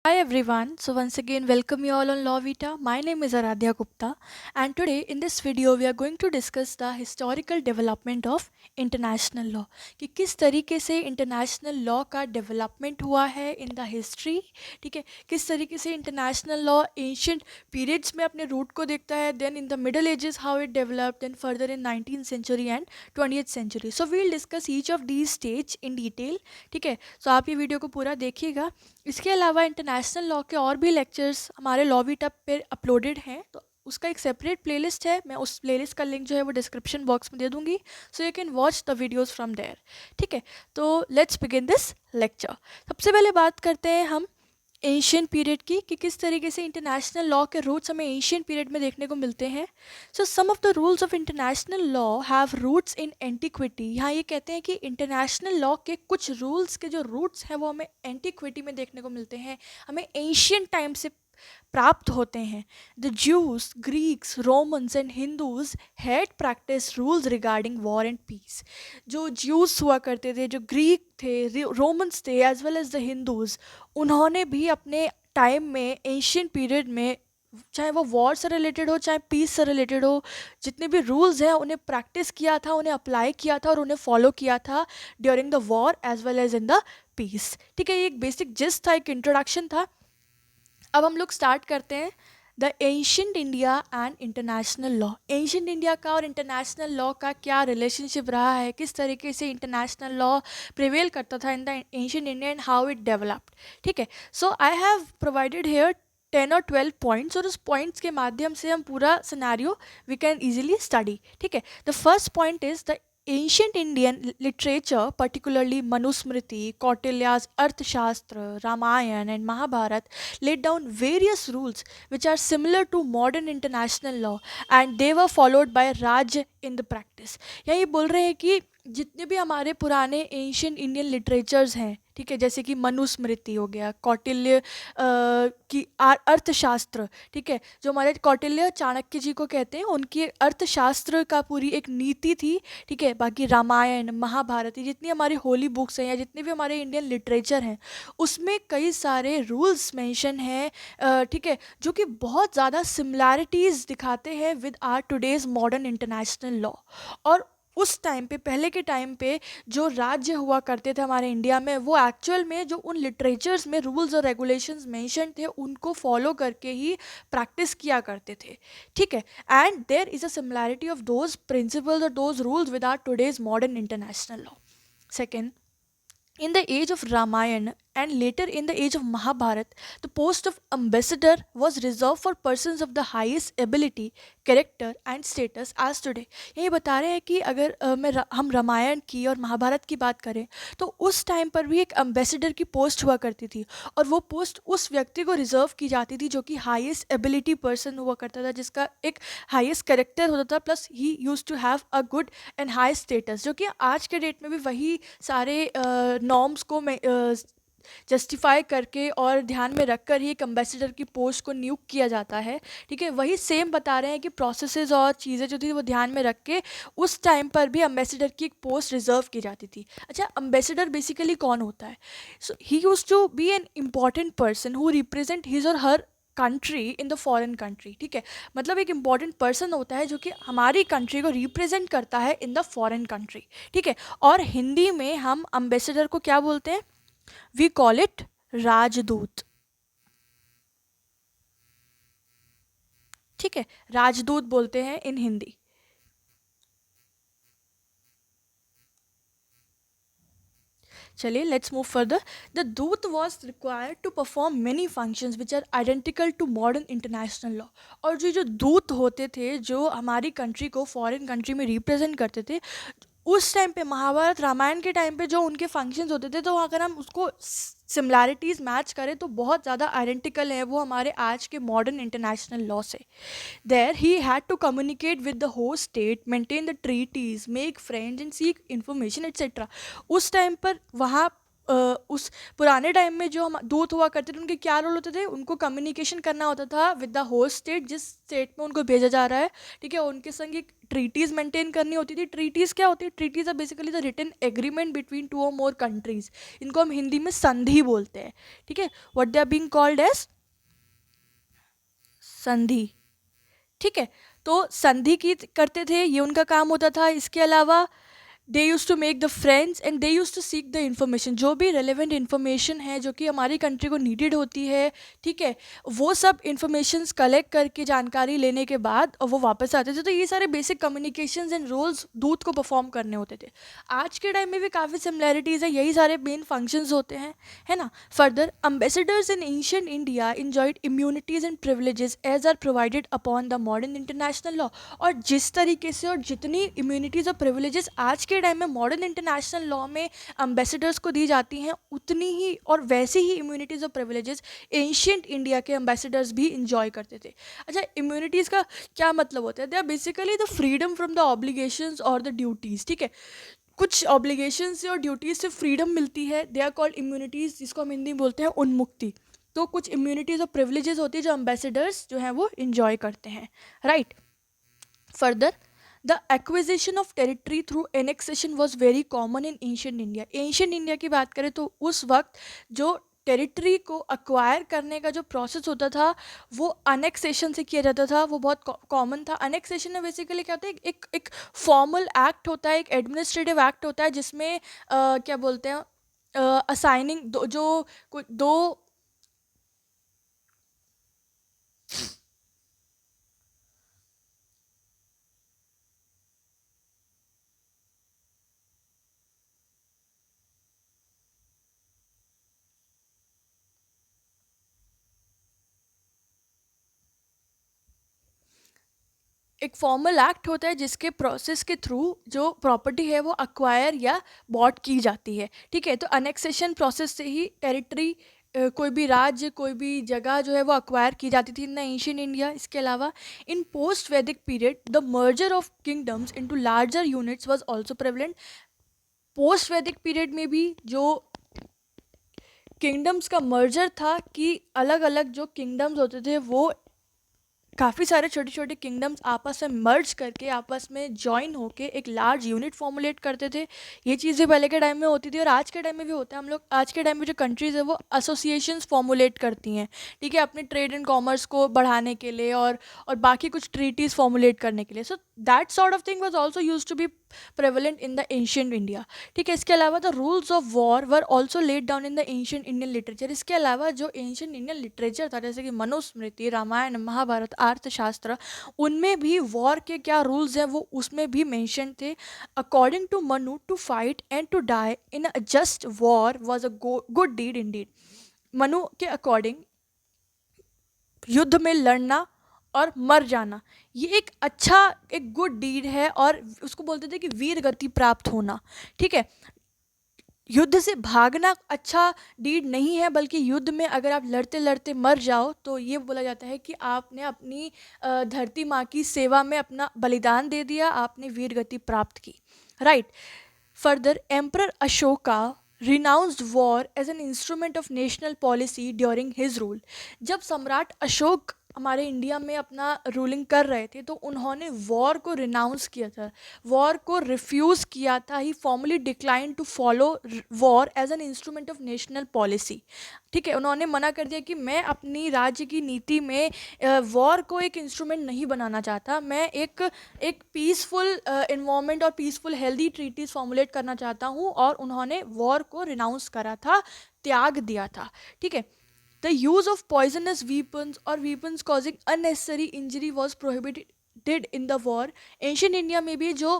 Hi everyone. So once again welcome you all on Law Vita. My name is Aradhya Gupta and today in this video we are going to discuss the historical development of international law कि किस तरीके से international law का development हुआ है in the history. ठीक है, किस तरीके से इंटरनेशनल लॉ एंशियंट पीरियड्स में अपने रूट को देखता है, then in the middle ages how it developed, then further in 19th century and 20th century. So we will discuss each of these stage in detail. ठीक है, सो आप ये video को पूरा देखिएगा. इसके अलावा इंटरनेशनल लॉ के और भी लेक्चर्स हमारे लॉ वीटा पे अपलोडेड हैं, तो उसका एक सेपरेट प्लेलिस्ट है. मैं उस प्लेलिस्ट का लिंक जो है वो डिस्क्रिप्शन बॉक्स में दे दूंगी, so you can watch the videos from there. ठीक है, तो लेट्स बिगिन दिस लेक्चर. सबसे पहले बात करते हैं हम एशियन पीरियड की कि किस तरीके से इंटरनेशनल लॉ के रूट्स हमें एशियन पीरियड में देखने को मिलते हैं. So some of the rules of international law have roots in antiquity. यहाँ ये कहते हैं कि इंटरनेशनल लॉ के कुछ रूल्स के जो रूट्स हैं वो हमें एंटीक्विटी में देखने को मिलते हैं, हमें एशियन टाइम से प्राप्त होते हैं. The Jews, Greeks, Romans and Hindus had practice rules regarding war and peace. जो ज्यूस हुआ करते थे, जो ग्रीक थे, रोमन्स थे, as well as the Hindus, उन्होंने भी अपने टाइम में एशियन पीरियड में, चाहे वो वॉर से रिलेटेड हो चाहे पीस से रिलेटेड हो, जितने भी रूल्स हैं उन्हें प्रैक्टिस किया था, उन्हें अप्लाई किया था और उन्हें फॉलो किया था during the war as well as in the peace. ठीक है, ये एक बेसिक जिस्ट था, एक इंट्रोडक्शन था. अब हम लोग स्टार्ट करते हैं the ancient India and international law. Ancient India का और इंटरनेशनल लॉ का क्या रिलेशनशिप रहा है, किस तरीके से इंटरनेशनल लॉ प्रिवेल करता था in the ancient India and how it developed. ठीक है, so I have provided here 10 or 12 points और उस पॉइंट्स के माध्यम से हम पूरा scenario we can easily study. ठीक है, the first point is the ancient Indian literature, particularly Manusmriti, Kautilya's Arthashastra, Ramayana, and Mahabharat, laid down various rules which are similar to modern international law, and they were followed by Raj in the practice. यहाँ ये बोल रहे हैं कि जितने भी हमारे पुराने एंशियंट इंडियन लिटरेचर्स हैं, ठीक है, जैसे कि मनुस्मृति हो गया, कौटिल्य की अर्थशास्त्र, ठीक है, जो हमारे कौटिल्य चाणक्य जी को कहते हैं, उनकी अर्थशास्त्र का पूरी एक नीति थी. ठीक है, बाकी रामायण, महाभारत, जितनी हमारी होली बुक्स हैं या जितने भी हमारे इंडियन लिटरेचर हैं, उसमें कई सारे रूल्स मेंशन हैं. ठीक है, जो कि बहुत ज़्यादा सिमिलैरिटीज़ दिखाते हैं with our today's modern international law. और उस टाइम पे, पहले के टाइम पे जो राज्य हुआ करते थे हमारे इंडिया में, वो एक्चुअल में जो उन लिटरेचर्स में रूल्स और रेगुलेशंस मेंशन थे उनको फॉलो करके ही प्रैक्टिस किया करते थे. ठीक है, and there is a similarity of those principles और those rules with our today's modern international law. Second, in the age of Ramayana and later in the age of Mahabharat, the post of ambassador was reserved for persons of the highest ability, character and status as today. ये बता रहे हैं कि अगर हम रामायण की और महाभारत की बात करें तो उस टाइम पर भी एक अम्बेसडर की पोस्ट हुआ करती थी, और वो पोस्ट उस व्यक्ति को रिजर्व की जाती थी जो कि हाईएस्ट एबिलिटी पर्सन हुआ करता था, जिसका एक हाईएस्ट करेक्टर होता था, plus he used to have a good and high status, जो कि आज के डेट में भी वही सारे नॉर्म्स को जस्टिफाई करके और ध्यान में रखकर ही एक अम्बेसडर की पोस्ट को नियुक्त किया जाता है. ठीक है, वही सेम बता रहे हैं कि प्रोसेसेस और चीज़ें जो थी वो ध्यान में रख के उस टाइम पर भी अम्बेसडर की एक पोस्ट रिजर्व की जाती थी. अच्छा, अम्बेसडर बेसिकली कौन होता है? So he used to be an important person who represent his और her country in the foreign country. ठीक है, मतलब एक इम्पॉर्टेंट पर्सन होता है जो कि हमारी कंट्री को रिप्रेजेंट करता है इन द फॉरेन कंट्री. ठीक है, और हिंदी में हम अम्बेसडर को क्या बोलते हैं? वी कॉल इट राजदूत. ठीक है, राजदूत बोलते हैं इन हिंदी. चलिए, लेट्स मूव फर्दर. द दूत was required to perform many functions which are identical to modern international law. और जो जो दूत होते थे जो हमारी कंट्री को फॉरेन कंट्री में रिप्रेजेंट करते थे, उस टाइम पे महाभारत रामायण के टाइम पे जो उनके फंक्शंस होते थे, तो अगर हम उसको सिमिलैरिटीज़ मैच करें तो बहुत ज़्यादा आइडेंटिकल है वो हमारे आज के मॉडर्न इंटरनेशनल लॉ से. There he had to communicate with the host state, maintain the treaties, make friends and seek information etc. उस टाइम पर वहाँ उस पुराने टाइम में जो हम दूत हुआ करते थे उनके क्या रोल होते थे, उनको कम्युनिकेशन करना होता था विद द होस्ट स्टेट, जिस स्टेट में उनको भेजा जा रहा है, ठीक है, उनके संग एक ट्रीटीज़ मेंटेन करनी होती थी। ट्रीटीज़ क्या होती है? Treaties are basically the written agreement between two और मोर कंट्रीज। इनको हम हिंदी में संधि बोलते हैं, ठीक है, what they are being called as संधि, ठीक है। तो संधि की करते थे, ये उनका काम होता था। इसके अलावा they use to make the friends and they use to seek the information, जो भी रेलिवेंट इन्फॉर्मेशन है जो कि हमारी कंट्री को नीडेड होती है, ठीक है, वो सब इन्फॉर्मेशंस कलेक्ट करके जानकारी लेने के बाद और वो वापस आते थे। तो ये सारे बेसिक कम्युनिकेशंस एंड रोल्स दूत को परफॉर्म करने होते थे। आज के टाइम में भी काफ़ी सिमिलैरिटीज़ है, यही सारे मेन फंक्शंस होते हैं, है ना। Further, ambassadors in ancient India enjoyed immunities and privileges as are provided upon the modern international law. और जिस तरीके से और जितनी इम्यूनिटीज़ और प्रिविलेजेस आज के टाइम में मॉडर्न इंटरनेशनल लॉ में अम्बेसडर्स को दी जाती हैं, उतनी ही और वैसी ही इम्यूनिटीज़ और प्रिविलेजेस एंशिएंट इंडिया के अम्बेसडर्स भी इंजॉय करते थे। अच्छा, इम्यूनिटीज़ का क्या मतलब होता है? They are basically the freedom from the obligations और द ड्यूटीज़, ठीक है। कुछ ऑब्लिगेशन से और ड्यूटीज़ से फ्रीडम मिलती है, दे आर कॉल्ड इम्यूनिटीज़, जिसको हम हिंदी में बोलते हैं उन्मुक्ति। तो कुछ इम्यूनिटीज़ और प्रिविलेजेस होती है जो अम्बेसडर्स जो हैं वो इंजॉय करते हैं, right. Further, the acquisition of territory through annexation was very common in ancient India. Ancient India की बात करें तो उस वक्त जो टेरिटरी को अक्वायर करने का जो प्रोसेस होता था वो अनेक्सेशन से किया जाता था, वो बहुत कॉमन था। अनेक्सेशन में बेसिकली क्या होता है, एक फॉर्मल एक्ट होता है, एक एडमिनिस्ट्रेटिव एक्ट होता है, जिसमें क्या बोलते हैं, असाइनिंग दो एक फॉर्मल एक्ट होता है जिसके प्रोसेस के थ्रू जो प्रॉपर्टी है वो अक्वायर या बॉट की जाती है, ठीक है। तो अनेक्सेशन प्रोसेस से ही टेरिटरी, कोई भी राज्य, कोई भी जगह जो है वो अक्वायर की जाती थी इन द एंशिएंट इंडिया। इसके अलावा इन पोस्ट वैदिक period the merger of kingdoms into larger units was also prevalent. Post वैदिक पीरियड में भी जो किंगडम्स का मर्जर था कि अलग अलग जो किंगडम्स होते थे वो काफ़ी सारे छोटे छोटे किंगडम्स आपस में मर्ज करके आपस में जॉइन होके एक लार्ज यूनिट फॉर्मुलेट करते थे। ये चीज़ें पहले के टाइम में होती थी और आज के टाइम में भी होता है। हम लोग आज के टाइम में जो कंट्रीज़ है वो एसोसिएशंस फॉर्मुलेट करती हैं, ठीक है, अपने ट्रेड एंड कॉमर्स को बढ़ाने के लिए और बाकी कुछ ट्रीटीज़ फॉर्मुलेट करने के लिए। So that sort of thing was also used to be prevalent in the ancient India, ठीक है। इसके अलावा the rules of war were also laid down in the ancient Indian literature. इसके अलावा जो एंशिएंट इंडियन लिटरेचर था, जैसे कि मनुस्मृति, रामायण, महाभारत, अर्थशास्त्र, उनमें भी वॉर के क्या रूल्स हैं वो उसमें भी मेंशन थे। According to Manu, to fight and to die in a just war was a good deed indeed. Manu के अकॉर्डिंग युद्ध में लड़ना और मर जाना ये एक गुड डीड है, और उसको बोलते थे कि वीर गति प्राप्त होना, ठीक है। युद्ध से भागना अच्छा डीड नहीं है, बल्कि युद्ध में अगर आप लड़ते लड़ते मर जाओ तो ये बोला जाता है कि आपने अपनी धरती माँ की सेवा में अपना बलिदान दे दिया, आपने वीर गति प्राप्त की, right. Further, emperor Ashoka renounced war as an instrument of national policy during his rule। जब सम्राट अशोक हमारे इंडिया में अपना रूलिंग कर रहे थे तो उन्होंने वॉर को रिनाउंस किया था, वॉर को रिफ्यूज़ किया था। He formally decline to follow war as an instrument of national policy, ठीक है। उन्होंने मना कर दिया कि मैं अपनी राज्य की नीति में वॉर को एक इंस्ट्रूमेंट नहीं बनाना चाहता, मैं एक पीसफुल इन्वायरमेंट और पीसफुल हेल्दी ट्रीटीज फॉर्मुलेट करना चाहता हूँ, और उन्होंने वॉर को रिनाउंस करा था, त्याग दिया था, ठीक है। The use of poisonous weapons और weapons causing unnecessary injury was prohibited in the war. Ancient India में भी जो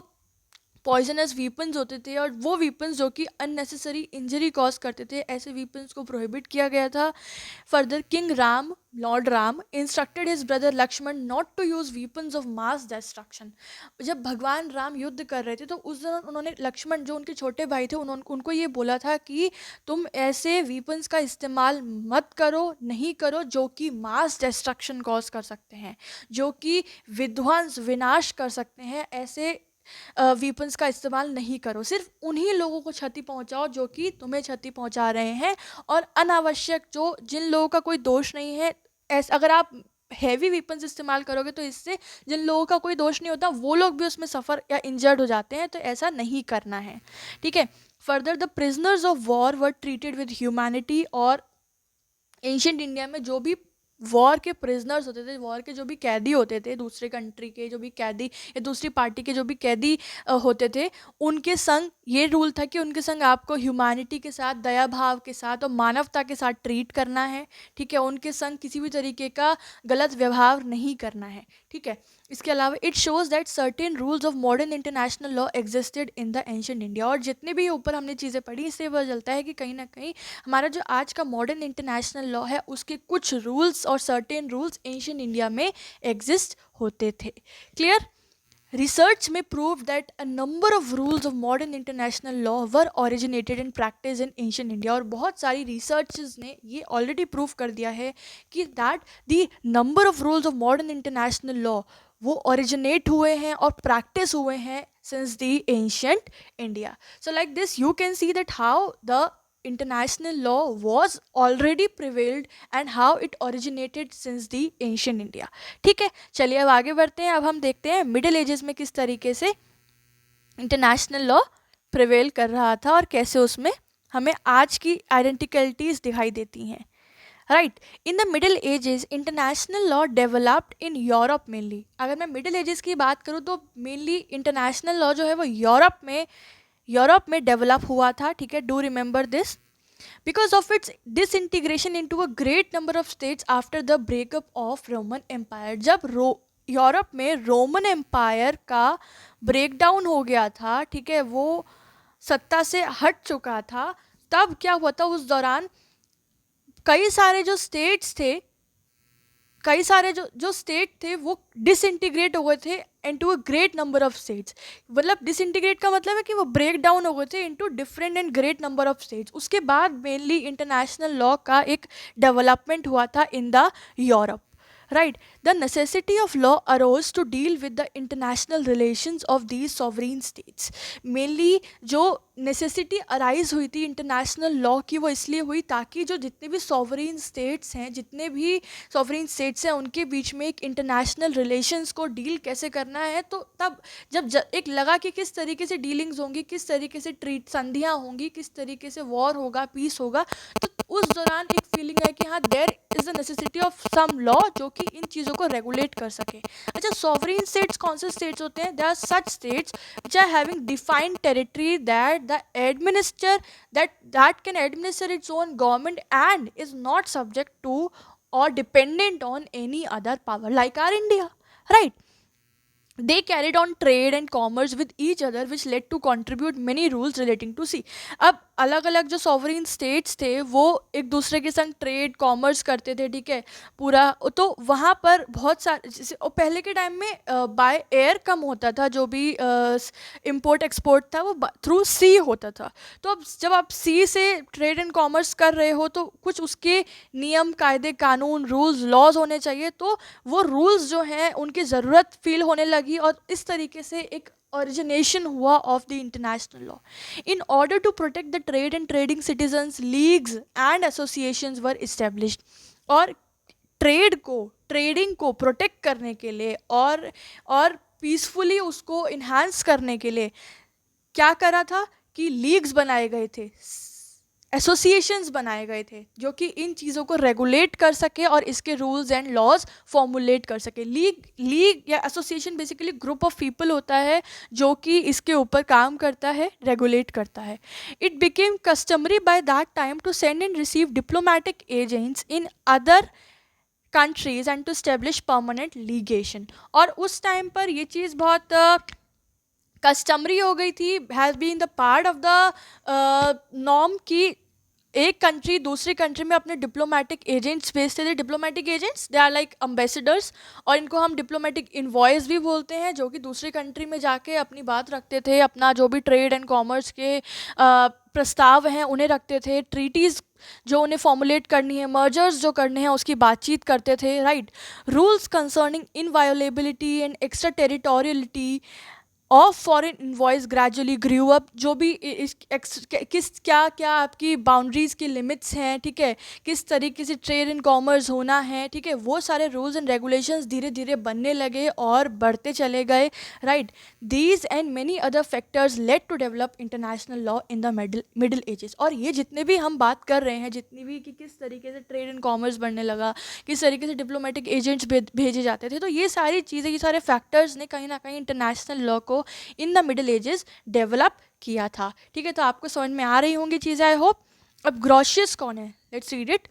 पॉइजनस वीपन्स होते थे और वो वीपन्स जो कि अननेसेसरी इंजरी कॉज करते थे, ऐसे वीपन्स को प्रोहिबिट किया गया था। Further, king Ram, lord Ram instructed his brother Lakshman not to use weapons of mass destruction. जब भगवान राम युद्ध कर रहे थे तो उस दौरान उन्होंने लक्ष्मण, जो उनके छोटे भाई थे, उनको ये बोला था कि तुम ऐसे वीपन्स का इस्तेमाल मत करो, नहीं करो जो कि मास डिस्ट्रक्शन कॉज कर सकते हैं, जो कि विध्वंस विनाश कर सकते हैं। ऐसे वीपन्स का इस्तेमाल नहीं करो, सिर्फ उन्हीं लोगों को क्षति पहुंचाओ जो कि तुम्हें क्षति पहुंचा रहे हैं, और अनावश्यक जो जिन लोगों का कोई दोष नहीं है, ऐसा अगर आप हैवी वीपन्स इस्तेमाल करोगे तो इससे जिन लोगों का कोई दोष नहीं होता वो लोग भी उसमें सफ़र या इंजर्ड हो जाते हैं, तो ऐसा नहीं करना है, ठीक है। Further the prisoners of war were treated with humanity, और एंशियंट इंडिया में जो भी वॉर के प्रिजनर्स होते थे, वॉर के जो भी कैदी होते थे, दूसरे कंट्री के जो भी कैदी या दूसरी पार्टी के जो भी कैदी होते थे, उनके संग ये रूल था कि उनके संग आपको ह्यूमैनिटी के साथ, दया भाव के साथ और मानवता के साथ ट्रीट करना है, ठीक है। उनके संग किसी भी तरीके का गलत व्यवहार नहीं करना है, ठीक है। इसके अलावा it shows that certain rules of modern international law existed in the ancient India, और जितने भी ऊपर हमने चीज़ें पढ़ी इससे पता चलता है कि कहीं ना कहीं हमारा जो आज का मॉडर्न इंटरनेशनल लॉ है उसके कुछ रूल्स और सर्टेन रूल्स एंशिएंट इंडिया में एग्जिस्ट होते थे। Clear? Research may prove that a number of rules of modern international law were originated and practiced in ancient India, और बहुत सारी researches ने ये already prove कर दिया है कि that the number of rules of modern international law वो originate हुए हैं और practice हुए हैं since the ancient India. So like this you can see that how the international law was already prevailed and how it originated since the ancient India. ठीक है, चलिए अब आगे बढ़ते हैं। अब हम देखते हैं मिडिल एजेस में किस तरीके से इंटरनेशनल लॉ प्रिवेल कर रहा था और कैसे उसमें हमें आज की आइडेंटिकलिटीज दिखाई देती हैं। Right, in the middle edges international law developed in Europe mainly. अगर मैं मिडिल एजेस की बात करूँ तो मेनली इंटरनेशनल लॉ जो है वो यूरोप में डेवलप हुआ था, ठीक है। Do remember this, because of its disintegration into a great number of states after the breakup of Roman empire. जब यूरोप में रोमन एम्पायर का ब्रेकडाउन हो गया था, ठीक है, वो सत्ता से हट चुका था, तब क्या हुआ था उस दौरान कई सारे जो स्टेट्स थे वो डिसइंटीग्रेट हो गए थे into a great number of states. मतलब डिसइंटीग्रेट का मतलब है कि वो ब्रेक डाउन हो गए थे into different and great number of states. उसके बाद मेनली इंटरनेशनल लॉ का एक डेवलपमेंट हुआ था in the Europe. Right, the necessity of law arose to deal with the international relations of these sovereign states. Mainly जो necessity arise हुई थी international law की वो इसलिए हुई ताकि जो जितने भी सॉवरेन स्टेट्स हैं उनके बीच में एक इंटरनेशनल रिलेशंस को डील कैसे करना है। तो तब जब एक लगा कि किस तरीके से डीलिंग्स होंगी, किस तरीके से संधियाँ होंगी, किस तरीके से वॉर होगा, पीस होगा, तो उस दौरान एक फीलिंग है कि हाँ there is the necessity of some law जो कि इन चीज़ों को रेगुलेट कर सके। अच्छा, सॉवरेन स्टेट्स कौन से स्टेट्स होते हैं? They are such states which are having defined territory that that can administer its own government and is not subject to or dependent on any other power, like our India, right? They carried on trade and commerce with each other which led to contribute many rules relating to sea. अब अलग अलग जो sovereign states थे वो एक दूसरे के संग ट्रेड कॉमर्स करते थे, ठीक है, पूरा। तो वहाँ पर बहुत सारे जैसे और पहले के टाइम में बाय एयर कम होता था, जो भी इंपोर्ट एक्सपोर्ट था वो थ्रू सी होता था। तो अब जब आप सी से ट्रेड एंड कॉमर्स कर रहे हो तो कुछ उसके नियम, कायदे, कानून, रूल्स, लॉज होने चाहिए। तो वो रूल्स जो हैं उनकी ज़रूरत फील होने लगी और इस तरीके से एक origination हुआ of the international law. In order to protect the trade and trading citizens, leagues and associations were established. और ट्रेडिंग को प्रोटेक्ट करने के लिए और पीसफुली उसको इन्हांस करने के लिए क्या करा था कि लीग्स बनाए गए थे, एसोसिएशंस बनाए गए थे जो कि इन चीज़ों को रेगुलेट कर सके और इसके रूल्स एंड लॉज फॉर्मुलेट कर सके। लीग या association basically group of people होता है जो कि इसके ऊपर काम करता है, रेगुलेट करता है। It became customary by that time to send and receive diplomatic agents in other countries and to establish permanent legation. और उस टाइम पर ये चीज़ बहुत कस्टमरी हो गई थी, has been the part of the norm कि एक कंट्री दूसरी कंट्री में अपने डिप्लोमेटिक एजेंट्स भेजते थे। Diplomatic agents they are like ambassadors, और इनको हम डिप्लोमेटिक इनवॉइस भी बोलते हैं, जो कि दूसरी कंट्री में जाके अपनी बात रखते थे, अपना जो भी ट्रेड एंड कॉमर्स के प्रस्ताव हैं उन्हें रखते थे, ट्रीटीज़ जो उन्हें फॉर्मुलेट करनी है, मर्जर्स जो करने हैं उसकी बातचीत करते थे, right. Rules concerning inviolability and extra territoriality of foreign envoys gradually grew up, जो भी किस क्या क्या आपकी बाउंड्रीज़ की लिमिट्स हैं, ठीक है, किस तरीके से ट्रेड एंड कॉमर्स होना है, ठीक है, वो सारे रूल्स एंड रेगुलेशंस धीरे धीरे बनने लगे और बढ़ते चले गए, right. These and many other factors led to develop international law in the middle ages. और ये जितने भी हम बात कर रहे हैं, जितनी भी कि किस तरीके से ट्रेड एंड कॉमर्स बढ़ने लगा, किस तरीके से डिप्लोमेटिक एजेंट्स भेजे जाते थे, तो ये सारी चीज़ें, ये सारे फैक्टर्स ने कहीं ना कहीं इंटरनेशनल लॉ को इन द मिडिल एजेस डेवलप किया था. ठीक है, तो आपको समझ में आ रही होंगी चीज़ें, आई होप. अब ग्रोशियस कौन है? Let's read it.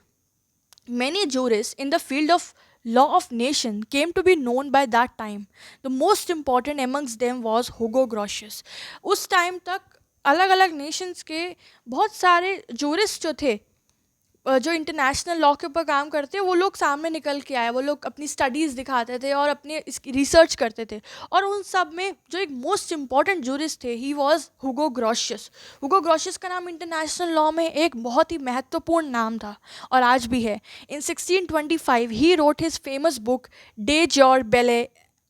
Many jurists in the field of law of nation came to be known by that time. The most important amongst them was Hugo Grotius. उस टाइम तक अलग अलग Nations के बहुत सारे जूरिस्ट जो थे, जो इंटरनेशनल लॉ के ऊपर काम करते हैं, वो लोग सामने निकल के आए, वो लोग अपनी स्टडीज़ दिखाते थे और अपने इसकी रिसर्च करते थे. और उन सब में जो एक मोस्ट इम्पॉर्टेंट जूरिस्ट थे, he was Hugo Grotius. Hugo Grotius का नाम इंटरनेशनल लॉ में एक बहुत ही महत्वपूर्ण नाम था और आज भी है. इन 1625 he wrote his famous book day jaw बेले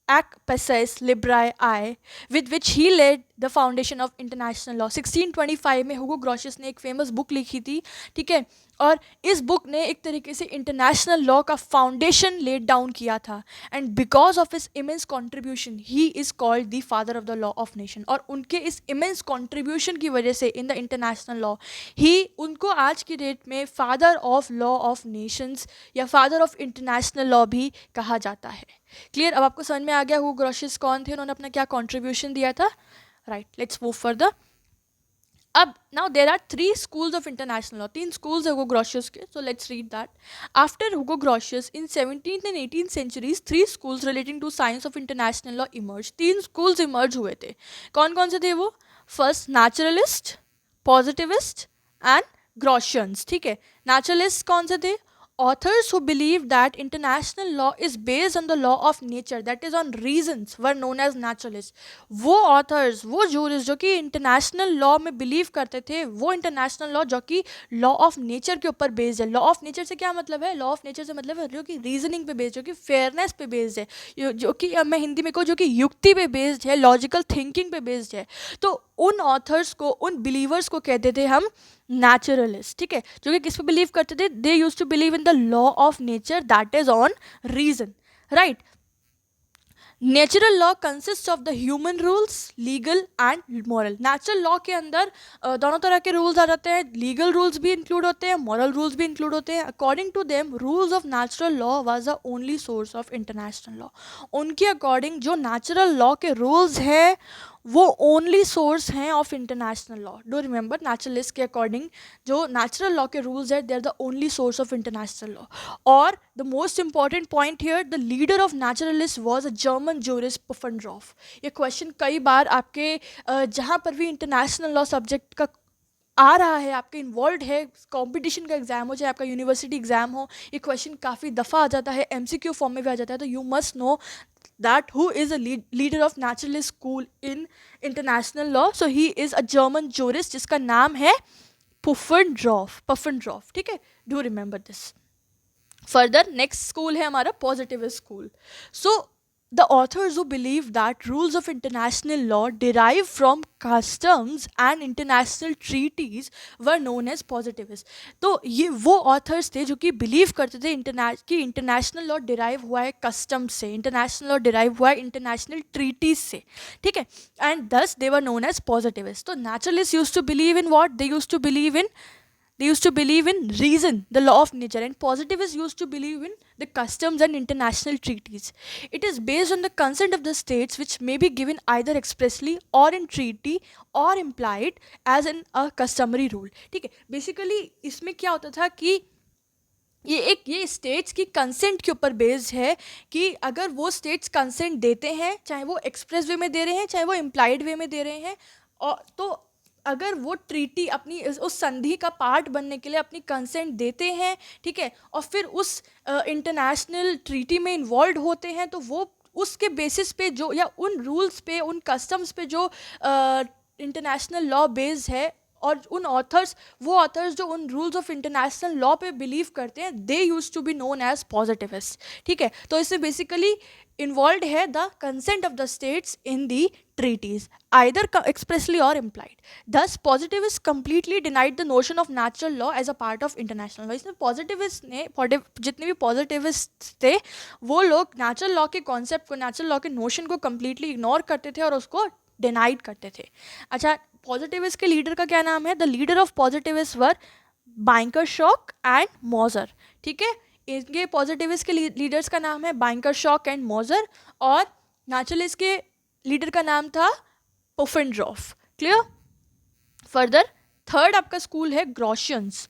Ac Passes Librae I, with which he laid the foundation of international law. 1625 में हुगो ग्रोशियस ने एक फेमस बुक लिखी थी, ठीक है, और इस बुक ने एक तरीके से इंटरनेशनल लॉ का फाउंडेशन लेड डाउन किया था. And because of his immense contribution he is called the father of the law of nation. और उनके इस इमेंस कॉन्ट्रीब्यूशन की वजह से इन द इंटरनेशनल लॉ, ही उनको आज की डेट में father of law of Nations या फादर ऑफ इंटरनेशनल लॉ भी कहा जाता है. क्लियर? अब आपको समझ में आ गया हुगो ग्रोशियस कौन थे, उन्होंने अपना क्या कॉन्ट्रीब्यूशन दिया था, राइट. Let's move further. अब now there are 3 schools of international law. 3 schools है हुगो ग्रोशियस के. So let's read that. After Hugo Grotius in 17th and 18th centuries 3 schools relating to science of international law emerged. 3 schools emerge हुए थे. कौन कौन से थे वो? First naturalist, positivist and Grotians. ठीक है, नेचुरलिस्ट कौन से थे? Authors who believed that international law is based on the law of nature, that is on reasons, were known as naturalists. वो authors, वो jurists जो कि इंटरनेशनल लॉ में बिलीव करते थे, वो इंटरनेशनल लॉ जो कि लॉ ऑफ नेचर के ऊपर बेस्ड है. लॉ ऑफ नेचर से क्या मतलब है? लॉ ऑफ नेचर से मतलब है जो कि रीजनिंग पे बेस्ड, जो कि फेयरनेस पे बेस्ड है, जो कि मैं हिंदी में कहूँ जो कि युक्ति पे बेस्ड है, लॉजिकल थिंकिंग पे बेस्ड है. तो उन ऑथर्स को, उन बिलीवर्स को कहते थे हम नेचुरलिस्ट. ठीक है, जो कि किस पे बिलीव करते थे? They use to believe in the law of nature that is on reason, right. Natural law consist of the human rules, legal and moral. Natural law के अंदर दोनों तरह के रूल्स आ जाते हैं, लीगल रूल्स भी इंक्लूड होते हैं, मॉरल रूल्स भी इंक्लूड होते हैं. According to them rules of natural law was the only source of international law. उनके अकॉर्डिंग जो नेचुरल लॉ के रूल्स हैं वो ओनली सोर्स हैं of international law. Do remember, naturalist के अकॉर्डिंग जो नेचुरल लॉ के रूल्स है, they are the only source of international law. और the most important point here, the leader of naturalist was a German jurist Pufendorf. ये question कई बार आपके जहाँ पर भी इंटरनेशनल लॉ सब्जेक्ट का आ रहा है, आपके इन्वॉल्व है, कंपटीशन का एग्जाम हो चाहे आपका यूनिवर्सिटी एग्जाम हो, ये क्वेश्चन काफ़ी दफ़ा आ जाता है, एमसीक्यू फॉर्म में भी आ जाता है. तो you must know that who is a leader of naturalist school in international law. So he is a German jurist जिसका नाम है Pufendorf. ठीक है, do remember this. Further, next school है हमारा positivist school. So the authors who believe that rules of international law derive from customs and international treaties were known as positivists. तो ये वो authors थे जो कि बिलीव करते थे कि इंटरनेशनल लॉ डिराइव हुआ है कस्टम से, इंटरनेशनल लॉ डिराइव हुआ है इंटरनेशनल ट्रीटीज से. ठीक है, and thus they were known as positivist. तो naturalist used to believe in what? They used to believe in reason, the law of nature, and positivists used to believe in the customs and international treaties. It is based on the consent of the states, which may be given either expressly or in treaty or implied as in a customary rule. ठीक है, basically इसमें क्या होता था कि ये states की consent के ऊपर बेस्ड है कि अगर वो स्टेट्स कंसेंट देते हैं, चाहे वो एक्सप्रेस वे में दे रहे हैं, चाहे वो इम्प्लाइड वे में दे रहे हैं, और तो अगर वो ट्रीटी अपनी उस संधि का पार्ट बनने के लिए अपनी कंसेंट देते हैं, ठीक है, और फिर उस इंटरनेशनल ट्रीटी में इन्वॉल्व होते हैं, तो वो उसके बेसिस पे जो, या उन रूल्स पे, उन कस्टम्स पे जो इंटरनेशनल लॉ बेस्ड है और उन ऑथर्स, वो ऑथर्स जो उन रूल्स ऑफ इंटरनेशनल लॉ पे बिलीव करते हैं, they use to be known as positivist. ठीक है, तो इससे बेसिकली involved है the consent of the states in the treaties, either expressly or implied. Thus positivists completely denied the notion of natural law as a part of international law. इसमें positivists ने जितने भी positivists थे वो लोग natural law के concept को, natural law के notion को completely ignore करते थे और उसको denied करते थे. अच्छा, positivists के leader का क्या नाम है? The leader of positivists were Bankershock and Moser. ठीक है, इनके पॉजिटिविस्ट के लीडर्स का नाम है बैंकरशॉक एंड मोजर, और नेचुरलिस्ट के लीडर का नाम था पुफेनड्रॉफ. क्लियर? फर्दर थर्ड आपका स्कूल है ग्रॉशियंस.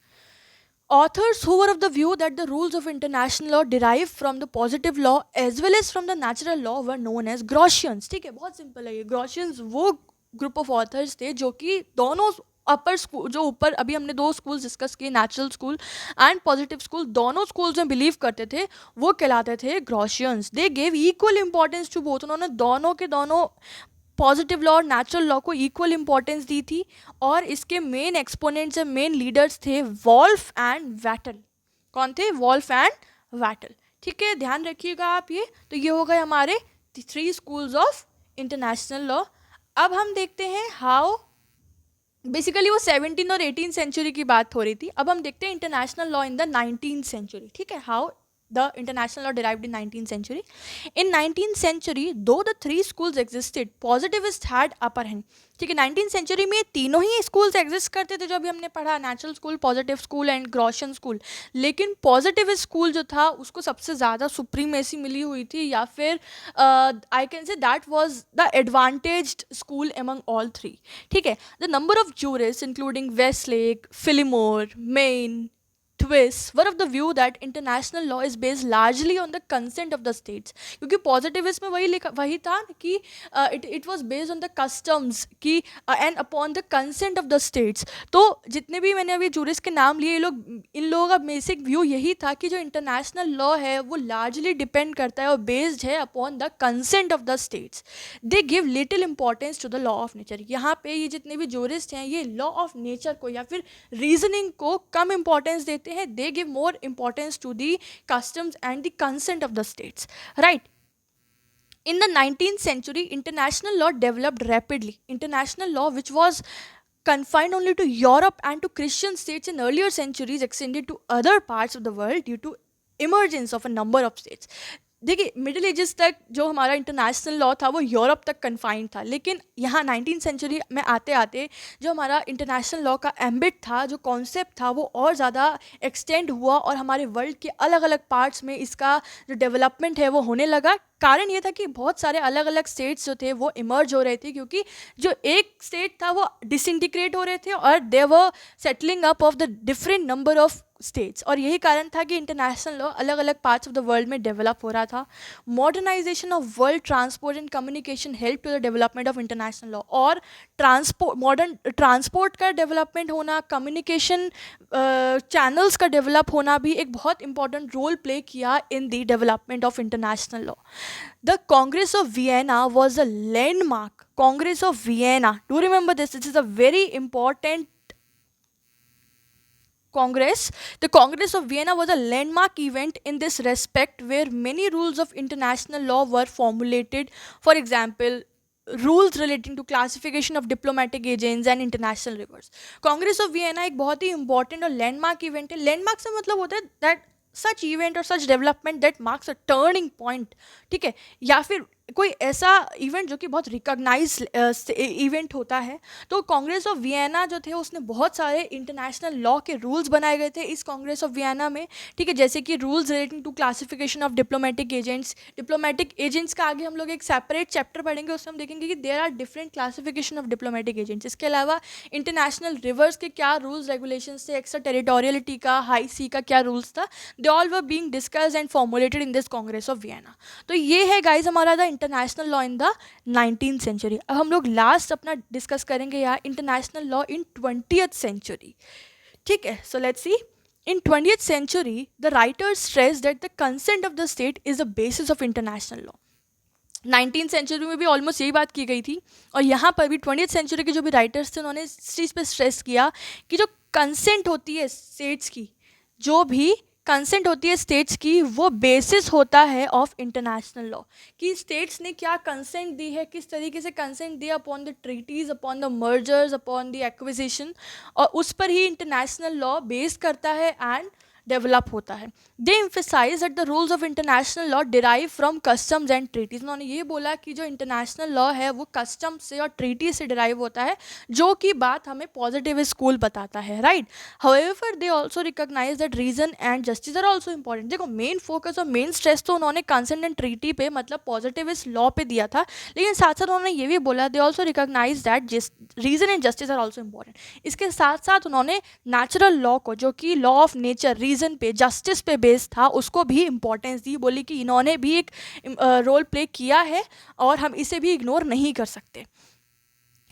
Authors who were of the view that the rules of international law derive from the positive law as well as from the natural law were known as Gaussians. ठीक है, बहुत simple है ये. Gaussians वो group of authors थे जो कि दोनों अपर स्कूल, जो ऊपर अभी हमने दो स्कूल डिस्कस किए, natural school and positive school, दोनों स्कूल्स में बिलीव करते थे, वो कहलाते थे Grotians. They gave equal importance to both. उन्होंने दोनों के दोनों पॉजिटिव लॉ और नेचुरल लॉ को इक्वल इंपॉर्टेंस दी थी, और इसके मेन एक्सपोनेंट्स, मेन लीडर्स थे वॉल्फ एंड वैटल. कौन थे? Wolff and Vattel. ठीक है, ध्यान रखिएगा आप ये. तो ये हो गए हमारे 3 स्कूल्स ऑफ इंटरनेशनल लॉ. अब हम देखते हैं हाउ, बेसिकली वो 17 और 18 सेंचुरी की बात हो रही थी. अब हम देखते हैं international law in the 19th century. ठीक है, how the international law derived in 19th century. In 19th century, though the 3 schools existed, positivists had upper hand. ठीक है, 19th century में तीनों ही स्कूल्स एग्जिस्ट करते थे जो अभी हमने पढ़ा, natural school, positive school and Grotian school. लेकिन पॉजिटिविस्ट स्कूल जो था उसको सबसे ज़्यादा सुप्रीमेसी मिली हुई थी, या फिर I can say that was the advantaged school among all 3. ठीक है, the number of jurist including Westlake, Phillimore, Maine, Twiss were of the view that international law is based largely on the consent of the states. क्योंकि positivist में वही था कि it was based on the customs कि and upon the consent of the states. तो जितने भी मैंने अभी जूरिस्ट के नाम लिए, इन लोगों का बेसिक व्यू यही था कि जो इंटरनेशनल लॉ है वो लार्जली डिपेंड करता है और बेस्ड है upon the consent of the states. They give little importance to the law of nature. यहाँ पे ये जितने भी जूरिस्ट हैं ये लॉ ऑफ नेचर को या फिर रीजनिंग को कम इंपॉर्टेंस देते हैं. They give more importance to the customs and the consent of the states, right? In the 19th century, international law developed rapidly. International law, which was confined only to Europe and to Christian states in earlier centuries, extended to other parts of the world due to emergence of a number of states. देखिए, middle ages तक जो हमारा international law था वो Europe तक confined था, लेकिन यहाँ 19th सेंचुरी में आते आते जो हमारा इंटरनेशनल लॉ का एम्बिट था, जो कॉन्सेप्ट था, वो और ज़्यादा एक्सटेंड हुआ और हमारे वर्ल्ड के अलग अलग पार्ट्स में इसका जो डेवलपमेंट है वो होने लगा. कारण ये था कि बहुत सारे अलग अलग स्टेट्स जो थे वो इमर्ज हो रहे थे, क्योंकि जो एक स्टेट था वो डिसइंटीग्रेट हो रहे थे और they were settling up of the different number of states. और यही कारण था कि इंटरनेशनल लॉ अलग अलग पार्ट्स ऑफ द वर्ल्ड में डेवलप हो रहा था. Modernization of world transport and communication help to the development of international law. और मॉडर्न ट्रांसपोर्ट का डेवलपमेंट होना, कम्युनिकेशन चैनल्स का डेवलप होना भी एक बहुत इंपॉर्टेंट रोल प्ले किया in the development of international law. The Congress of Vienna was a landmark. Congress of Vienna, do remember this, this is a very important Congress. The Congress of Vienna was a landmark event in this respect, where many rules of international law were formulated. For example, rules relating to classification of diplomatic agents and international rivers. Congress of Vienna एक बहुत ही important और landmark event है. Landmark से मतलब होता है that such event or such development that marks a turning point. ठीक है, या फिर कोई ऐसा इवेंट जो कि बहुत रिकॉग्नाइज इवेंट होता है. तो कांग्रेस ऑफ वियना जो थे उसने बहुत सारे इंटरनेशनल लॉ के रूल्स बनाए गए थे इस कांग्रेस ऑफ वियना में. ठीक है, जैसे कि rules relating to classification of diplomatic agents. Diplomatic agents का आगे हम लोग एक सेपरेट चैप्टर पढ़ेंगे, उसमें हम देखेंगे कि there are different classification of diplomatic agents. इसके अलावा इंटरनेशनल रिवर्स के क्या रूल्स रेगुलेशंस थे, एक्स्ट्रा टेरिटोरियलिटी का, हाई सी का क्या रूल्स था, they all were being discussed and formulated in this congress of Vienna. तो ये है गाइज हमारा the international law in the 19th century. अब हम लोग लास्ट अपना डिस्कस करेंगे यार इंटरनेशनल लॉ इन 20th सेंचुरी. ठीक है, so let's see. In 20th century, the writers stressed that the consent of the state is the basis of international law. 19th century में भी ऑलमोस्ट यही बात की गई थी, और यहाँ पर भी 20th सेंचुरी के जो भी राइटर्स थे उन्होंने इस चीज़ पे स्ट्रेस किया कि जो कंसेंट होती है स्टेट्स की, जो भी कंसेंट होती है स्टेट्स की, वो बेसिस होता है ऑफ इंटरनेशनल लॉ, कि स्टेट्स ने क्या कंसेंट दी है, किस तरीके से कंसेंट दिया upon the treaties, upon the mergers, upon the acquisition, और उस पर ही इंटरनेशनल लॉ बेस करता है एंड डेवलप होता है. दे emphasize that the rules of international law derive from customs and treaties. उन्होंने ये बोला कि जो इंटरनेशनल लॉ है वो कस्टम से और ट्रीटी से डिराइव होता है, जो कि बात हमें पॉजिटिव स्कूल बताता है, right. However they also recognise that reason and justice are also important. देखो, मेन फोकस और मेन स्ट्रेस तो उन्होंने कंसेंट एंड ट्रीटी पे, मतलब पॉजिटिविस्ट लॉ पे दिया था, लेकिन साथ साथ उन्होंने ये भी बोला they also recognise that reason and justice are also important. इसके साथ साथ उन्होंने नेचुरल लॉ को, जो कि लॉ ऑफ नेचर, रीजन पे, जस्टिस पे बेस्ड था, उसको भी इंपॉर्टेंस दी. बोली कि इन्होंने भी एक रोल प्ले किया है और हम इसे भी इग्नोर नहीं कर सकते.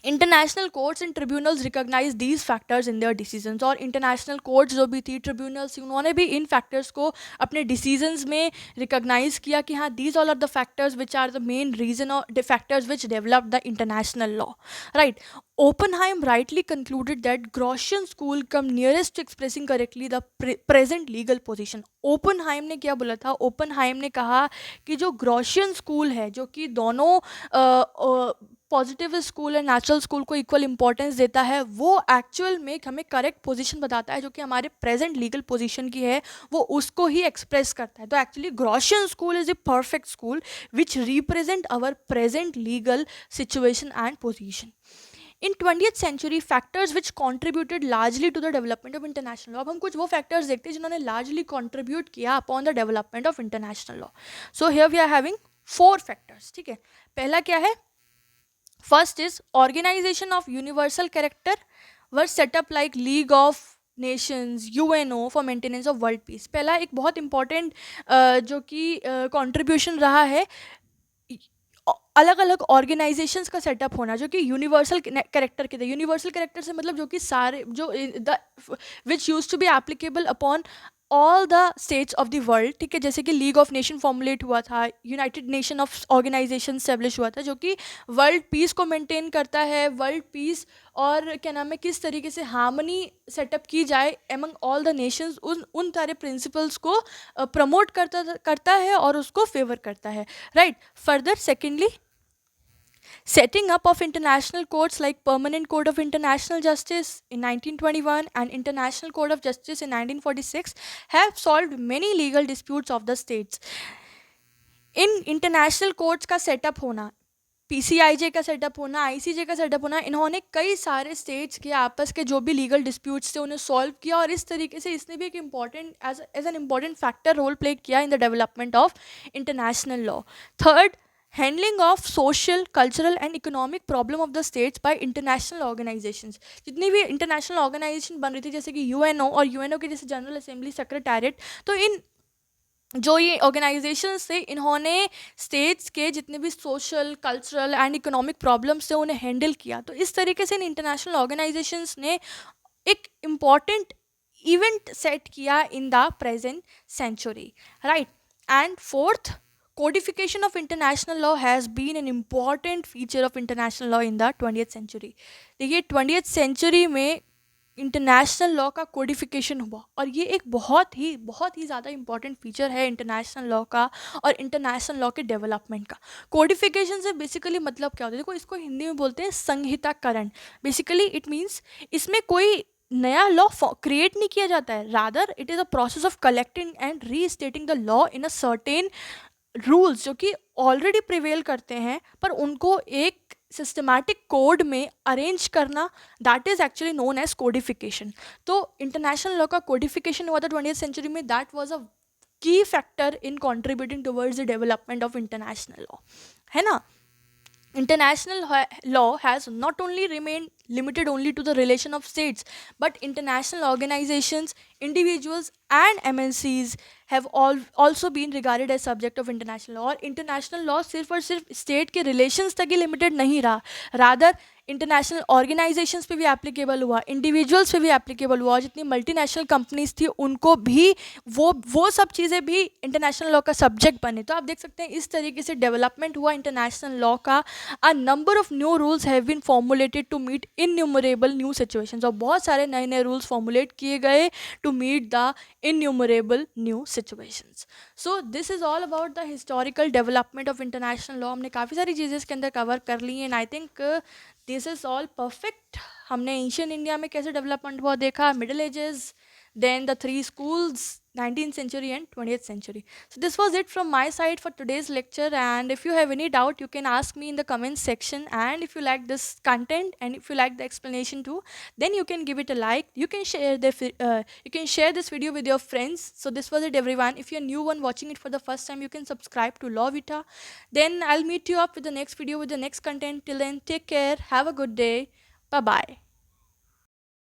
International courts and tribunals recognise these factors in their decisions. और इंटरनेशनल कोर्ट्स जो भी थी, ट्रिब्यूनल्स, उन्होंने भी इन फैक्टर्स को अपने डिसीजंस में रिकॉग्नाइज किया कि हाँ, these all are the factors which are the main reason और factors which develop the international law, right. Oppenheim rightly concluded that Gaussian school come nearest to expressing correctly the present legal position. Oppenheim ने क्या बोला था? Oppenheim ने कहा कि जो Gaussian school है, जो कि दोनों positive school and natural school को इक्वल इंपॉर्टेंस देता है, वो एक्चुअल में हमें करेक्ट पोजीशन बताता है, जो कि हमारे प्रेजेंट लीगल पोजीशन की है, वो उसको ही एक्सप्रेस करता है. तो actually Gaussian school is a perfect school which represent our present legal situation and position. In 20th century, factors which contributed largely to the development of international law. अब हम कुछ वो factors देखते हैं जिन्होंने largely contribute किया upon the development of international law. So here we are having 4 factors. ठीक है, पहला क्या है? First is organization of universal character were set up like League of Nations, UNO for maintenance of world peace. पहला एक बहुत important जो कि कंट्रीब्यूशन रहा है, अलग अलग ऑर्गेनाइजेशंस का सेटअप होना, जो कि यूनिवर्सल कैरेक्टर के थे. यूनिवर्सल कैरेक्टर से मतलब जो कि सारे जो the which used to be applicable upon all the states of the world. ठीक है, जैसे कि लीग ऑफ नेशन फॉर्मुलेट हुआ था, united nation of organisation establish हुआ था, जो कि वर्ल्ड पीस को मेंटेन करता है. वर्ल्ड पीस और क्या नाम है, किस तरीके से हार्मनी सेटअप की जाए एमंग ऑल द नेशंस, उन सारे प्रिंसिपल्स को प्रमोट करता है और उसको फेवर करता है, right. Further, secondly, setting up of international courts like Permanent Court of International Justice in 1921 and International Court of Justice in 1946 have solved many legal disputes of the states. In international courts का setup होना, PCIJ का setup होना, ICJ का setup होना, इन्होंने कई सारे states के आपस के जो भी लीगल डिस्प्यूट्स थे उन्हें सॉल्व किया, और इस तरीके से इसने भी एक important as an important factor role play किया in the development of international law. Third, handling of social, cultural and economic problem of the states by international organizations. जितनी भी इंटरनेशनल ऑर्गेनाइजेशन बन रही थी, जैसे कि UNO और UNO के जैसे जनरल असेंबली, सेक्रेटेरिएट, तो इन जो ये ऑर्गेनाइजेशंस थे, इन्होंने स्टेट्स के जितने भी social, cultural and economic problems थे उन्हें हैंडल किया. तो इस तरीके से इन इंटरनेशनल ऑर्गेनाइजेशंस ने एक इम्पॉर्टेंट इवेंट सेट किया in the present century, right. And fourth, codification of international law has been an important feature of international law in the 20th century. देखिए, 20th century में international law का codification हुआ, और ये एक बहुत ही ज़्यादा इंपॉर्टेंट फीचर है इंटरनेशनल लॉ का और इंटरनेशनल लॉ के डेवलपमेंट का. कोडिफिकेशन से बेसिकली मतलब क्या होता है? देखो, इसको हिंदी में बोलते हैं संहिताकरण. बेसिकली इट मीन्स इसमें कोई नया लॉ क्रिएट नहीं किया जाता है, rather it is a process of collecting and restating the law in a certain rules जो कि ऑलरेडी प्रिवेल करते हैं, पर उनको एक सिस्टमैटिक कोड में अरेंज करना, that is actually known as codification. तो इंटरनेशनल लॉ का कोडिफिकेशन हुआ था 20th सेंचुरी में. That was a key factor in contributing towards the development of international law, है ना. International law has not only remained limited only to the relation of states, but international organizations, individuals, and MNCs have all also been regarded as subject of international law. और international law सिर्फ और सिर्फ state के relations तक ही limited नहीं रहा, rather international organisations पे भी एप्लीकेबल हुआ, इंडिविजुअल्स पे भी एप्लीकेबल हुआ, और जितनी मल्टीनेशनल कंपनीज थी उनको भी वो सब चीज़ें भी इंटरनेशनल लॉ का सब्जेक्ट बने. तो आप देख सकते हैं इस तरीके से डेवलपमेंट हुआ इंटरनेशनल लॉ का. A number of new rules have been formulated to meet innumerable new situations, और बहुत सारे नए नए रूल्स फॉर्मुलेट किए गए to meet the innumerable new situations. So this is all about the historical development of international law. हमने काफ़ी सारी चीज़ें इसके अंदर कवर कर ली हैं, and I think this is all perfect. हमने एंशियन इंडिया में कैसे डेवलपमेंट हुआ देखा, middle ages, then the three schools, 19th century and 20th century. So this was it from my side for today's lecture, and if you have any doubt you can ask me in the comments section, and if you like this content and if you like the explanation too, then you can give it a like. You can share you can share this video with your friends. So this was it everyone. If you're new one watching it for the first time, you can subscribe to Law Vita. Then I'll meet you up with the next video with the next content. Till then, take care, have a good day, bye bye.